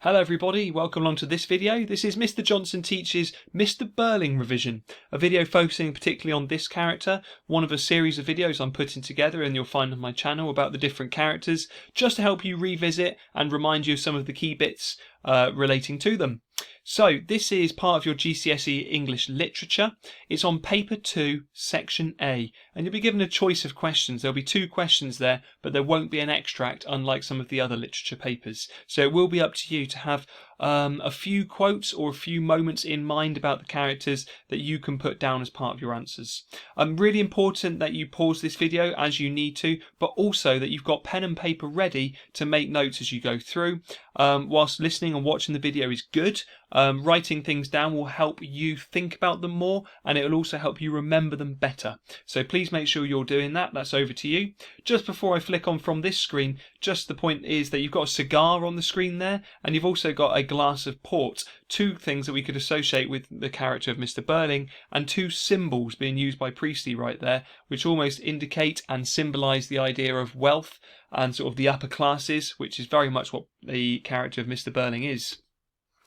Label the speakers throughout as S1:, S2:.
S1: Hello everybody, welcome along to this video. This is Mr. Johnson Teaches Mr. Birling revision, a video focusing particularly on this character, one of a series of videos I'm putting together and you'll find on my channel about the different characters, just to help you revisit and remind you of some of the key bits relating to them. So this is part of your GCSE English Literature. It's on paper 2, section A, and you'll be given a choice of questions. There'll be 2 questions there, but there won't be an extract, unlike some of the other literature papers. So it will be up to you to have a few quotes or a few moments in mind about the characters that you can put down as part of your answers. Really important that you pause this video as you need to, but also that you've got pen and paper ready to make notes as you go through. Whilst listening and watching the video is good, writing things down will help you think about them more, and it will also help you remember them better. So please make sure you're doing that. That's over to you. Just before I flick on from this screen, just the point is that you've got a cigar on the screen there, and you've also got a glass of port. 2 things that we could associate with the character of Mr. Birling, and 2 symbols being used by Priestley right there, which almost indicate and symbolise the idea of wealth and sort of the upper classes, which is very much what the character of Mr. Birling is.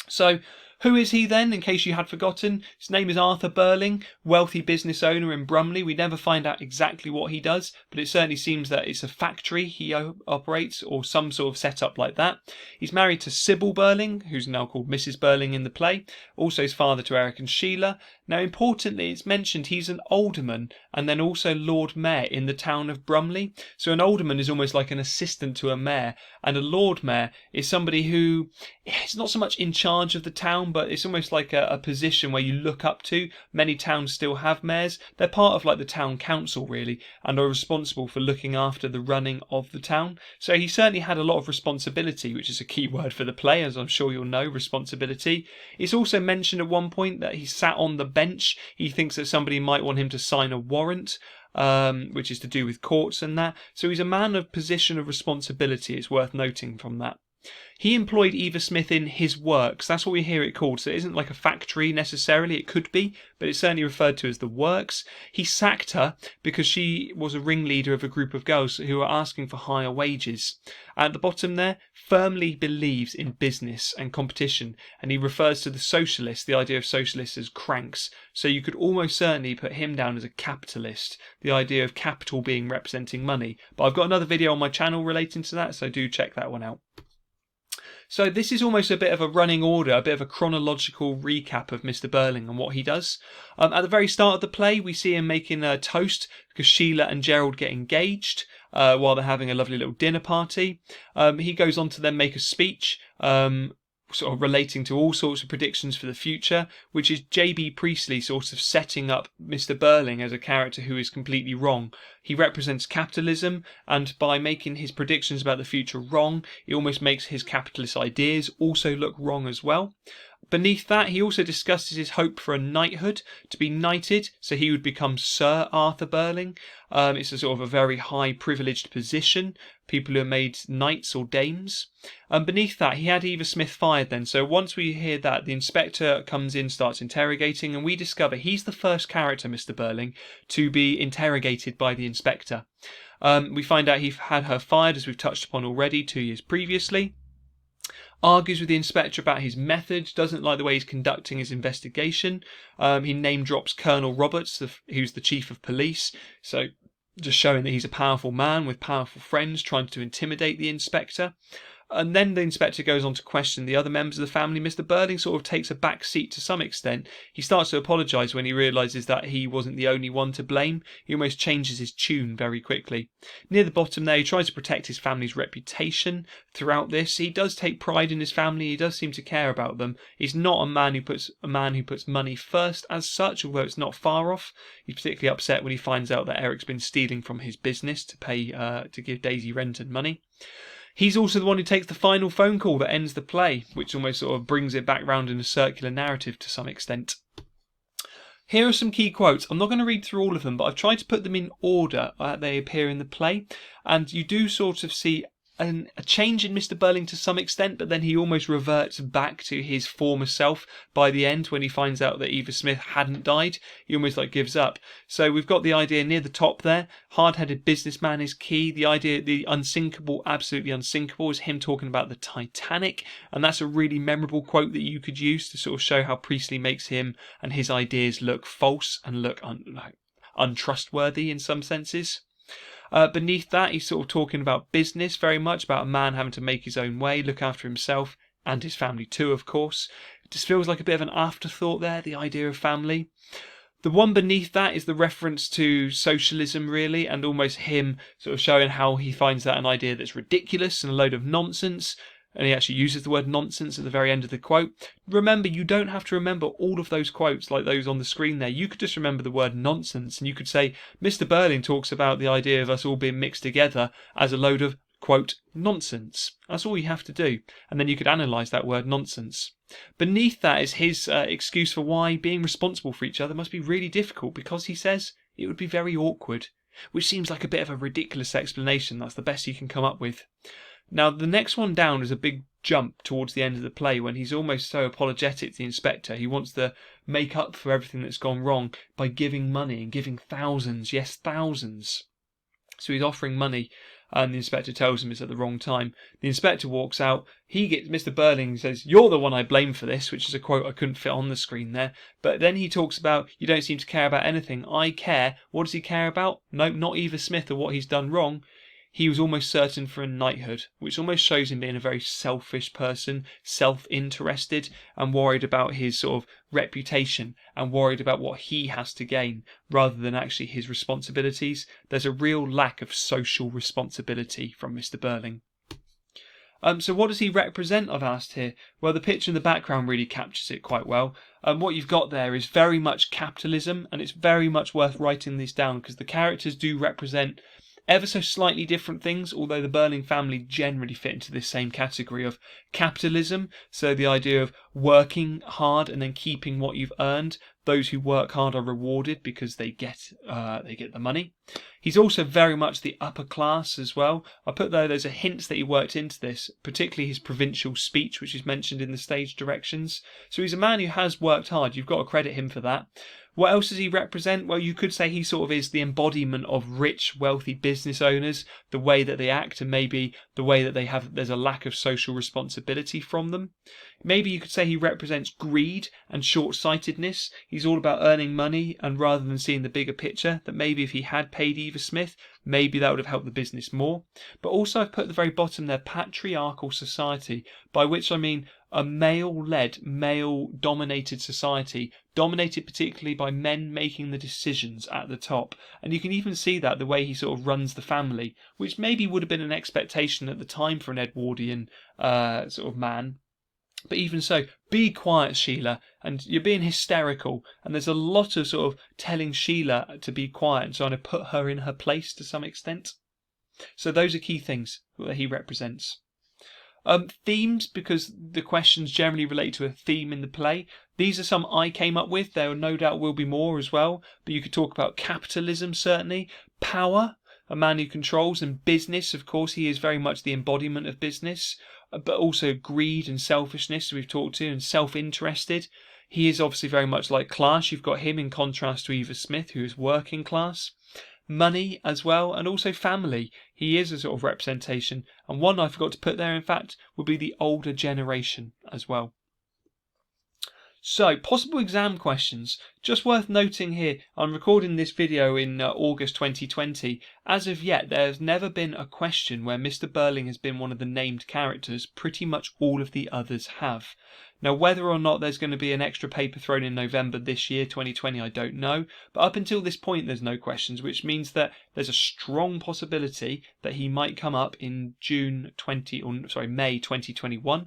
S1: So, who is he then, in case you had forgotten? His name is Arthur Birling, wealthy business owner in Brumley. We never find out exactly what he does, but it certainly seems that it's a factory he operates or some sort of setup like that. He's married to Sybil Birling, who's now called Mrs. Birling in the play. Also his father to Eric and Sheila. Now importantly, it's mentioned he's an alderman and then also Lord Mayor in the town of Brumley. So an alderman is almost like an assistant to a mayor, and a Lord Mayor is somebody who is not so much in charge of the town, but it's almost like a position where you look up to. Many towns still have mayors. They're part of like the town council really, and are responsible for looking after the running of the town. So he certainly had a lot of responsibility, which is a key word for the play, as I'm sure you'll know, responsibility. It's also mentioned at one point that he sat on the bench. He thinks that somebody might want him to sign a warrant, which is to do with courts and that. So he's a man of position of responsibility. It's worth noting from that. He employed Eva Smith in his works. That's what we hear it called. So it isn't like a factory necessarily. It could be, but it's certainly referred to as the works. He sacked her because she was a ringleader of a group of girls who were asking for higher wages. At the bottom there, firmly believes in business and competition, and he refers to the socialists, the idea of socialists, as cranks. So you could almost certainly put him down as a capitalist, the idea of capital being representing money. But I've got another video on my channel relating to that, so do check that one out. So this is almost a bit of a running order, a bit of a chronological recap of Mr. Birling and what he does. At the very start of the play, we see him making a toast because Sheila and Gerald get engaged while they're having a lovely little dinner party. He goes on to then make a speech sort of relating to all sorts of predictions for the future, which is J.B. Priestley sort of setting up Mr. Birling as a character who is completely wrong. He represents capitalism, and by making his predictions about the future wrong, it almost makes his capitalist ideas also look wrong as well. Beneath that, he also discusses his hope for a knighthood, to be knighted, so he would become Sir Arthur Birling. It's a sort of a very high privileged position, people who are made knights or dames. Beneath that, he had Eva Smith fired then, so once we hear that, the inspector comes in, starts interrogating, and we discover he's the first character, Mr. Birling, to be interrogated by the inspector. We find out he had her fired, as we've touched upon already, 2 years previously. Argues with the inspector about his methods, doesn't like the way he's conducting his investigation. He name drops Colonel Roberts, who's the chief of police, so just showing that he's a powerful man with powerful friends trying to intimidate the inspector. And then the inspector goes on to question the other members of the family. Mr. Birling sort of takes a back seat to some extent. He starts to apologise when he realises that he wasn't the only one to blame. He almost changes his tune very quickly. Near the bottom there, he tries to protect his family's reputation throughout this. He does take pride in his family. He does seem to care about them. He's not a man who puts money first as such, although it's not far off. He's particularly upset when he finds out that Eric's been stealing from his business to pay to give Daisy rent and money. He's also the one who takes the final phone call that ends the play, which almost sort of brings it back round in a circular narrative to some extent. Here are some key quotes. I'm not going to read through all of them, but I've tried to put them in order that they appear in the play, and you do sort of see a change in Mr. Birling to some extent, but then he almost reverts back to his former self by the end when he finds out that Eva Smith hadn't died. He almost like gives up. So we've got the idea near the top there. Hard-headed businessman is key. The idea, the unsinkable, absolutely unsinkable, is him talking about the Titanic, and that's a really memorable quote that you could use to sort of show how Priestley makes him and his ideas look false and look untrustworthy in some senses. Beneath that, he's sort of talking about business, very much about a man having to make his own way, look after himself and his family too, of course. It just feels like a bit of an afterthought there, the idea of family. The one beneath that is the reference to socialism, really, and almost him sort of showing how he finds that an idea that's ridiculous and a load of nonsense. And he actually uses the word nonsense at the very end of the quote. Remember, you don't have to remember all of those quotes like those on the screen there. You could just remember the word nonsense, and you could say, Mr. Birling talks about the idea of us all being mixed together as a load of, quote, nonsense. That's all you have to do. And then you could analyse that word nonsense. Beneath that is his excuse for why being responsible for each other must be really difficult, because he says it would be very awkward, which seems like a bit of a ridiculous explanation. That's the best you can come up with. Now, the next one down is a big jump towards the end of the play when he's almost so apologetic to the inspector. He wants to make up for everything that's gone wrong by giving money and giving thousands, yes, thousands. So he's offering money, and the inspector tells him it's at the wrong time. The inspector walks out. Mr. Birling says, "You're the one I blame for this," which is a quote I couldn't fit on the screen there. But then he talks about, "You don't seem to care about anything. I care." What does he care about? No, not Eva Smith or what he's done wrong. He was almost certain for a knighthood, which almost shows him being a very selfish person, self-interested, and worried about his sort of reputation and worried about what he has to gain rather than actually his responsibilities. There's a real lack of social responsibility from Mr. Birling. So what does he represent, I've asked here? Well, the picture in the background really captures it quite well. What you've got there is very much capitalism, and it's very much worth writing these down because the characters do represent ever so slightly different things, although the Birling family generally fit into this same category of capitalism. So the idea of working hard and then keeping what you've earned. Those who work hard are rewarded because they get the money. He's also very much the upper class as well. I put there's a hint that he worked into this, particularly his provincial speech, which is mentioned in the stage directions. So he's a man who has worked hard. You've got to credit him for that. What else does he represent? Well, you could say he sort of is the embodiment of rich, wealthy business owners, the way that they act and maybe the way that there's a lack of social responsibility from them. Maybe you could say he represents greed and short-sightedness. He's all about earning money, and rather than seeing the bigger picture, that maybe if he had paid Eva Smith, maybe that would have helped the business more. But also I've put at the very bottom there, patriarchal society, by which I mean a male-led, male-dominated society, dominated particularly by men making the decisions at the top. And you can even see that the way he sort of runs the family, which maybe would have been an expectation at the time for an Edwardian sort of man. But even so, be quiet, Sheila, and you're being hysterical. And there's a lot of sort of telling Sheila to be quiet and trying to put her in her place to some extent. So those are key things that he represents. Themes, because the questions generally relate to a theme in the play. These are some I came up with. There no doubt will be more as well. But you could talk about capitalism, certainly. Power, a man who controls, and business. Of course, he is very much the embodiment of business. But also greed and selfishness we've talked to, and self-interested. He is obviously very much like class. You've got him in contrast to Eva Smith, who is working class. Money as well, and also family. He is a sort of representation. And one I forgot to put there, in fact, would be the older generation as well. So, possible exam questions. Just worth noting here, I'm recording this video in August 2020. As of yet, there has never been a question where Mr. Birling has been one of the named characters. Pretty much all of the others have. Now, whether or not there's going to be an extra paper thrown in November this year, 2020, I don't know. But up until this point, there's no questions, which means that there's a strong possibility that he might come up in May 2021.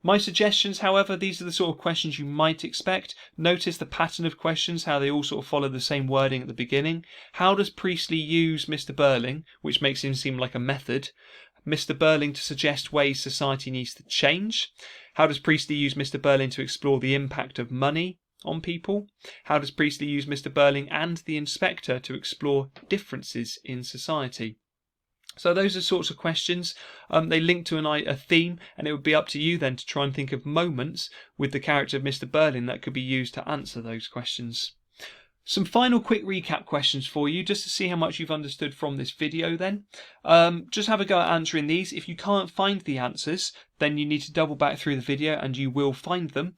S1: My suggestions, however, these are the sort of questions you might expect. Notice the pattern of questions, how they all sort of follow the same wording at the beginning. How does Priestley use Mr. Birling, which makes him seem like a method? Mr. Birling to suggest ways society needs to change. How does Priestley use Mr. Birling to explore the impact of money on people? How does Priestley use Mr. Birling and the inspector to explore differences in society? So those are sorts of questions. They link to a theme, and it would be up to you then to try and think of moments with the character of Mr. Birling that could be used to answer those questions. Some final quick recap questions for you, just to see how much you've understood from this video then. Just have a go at answering these. If you can't find the answers, then you need to double back through the video and you will find them,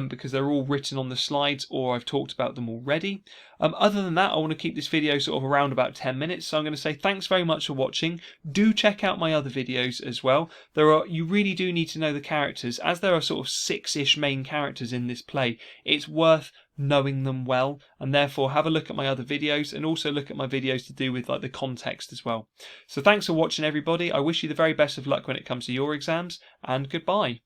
S1: because they're all written on the slides or I've talked about them already. Other than that, I want to keep this video sort of around about 10 minutes, so I'm going to say thanks very much for watching. Do check out my other videos as well. You really do need to know the characters, as there are sort of 6-ish main characters in this play. It's worth knowing them well, and therefore have a look at my other videos and also look at my videos to do with like the context as well. So thanks for watching, everybody. I wish you the very best of luck when it comes to your exams, and goodbye.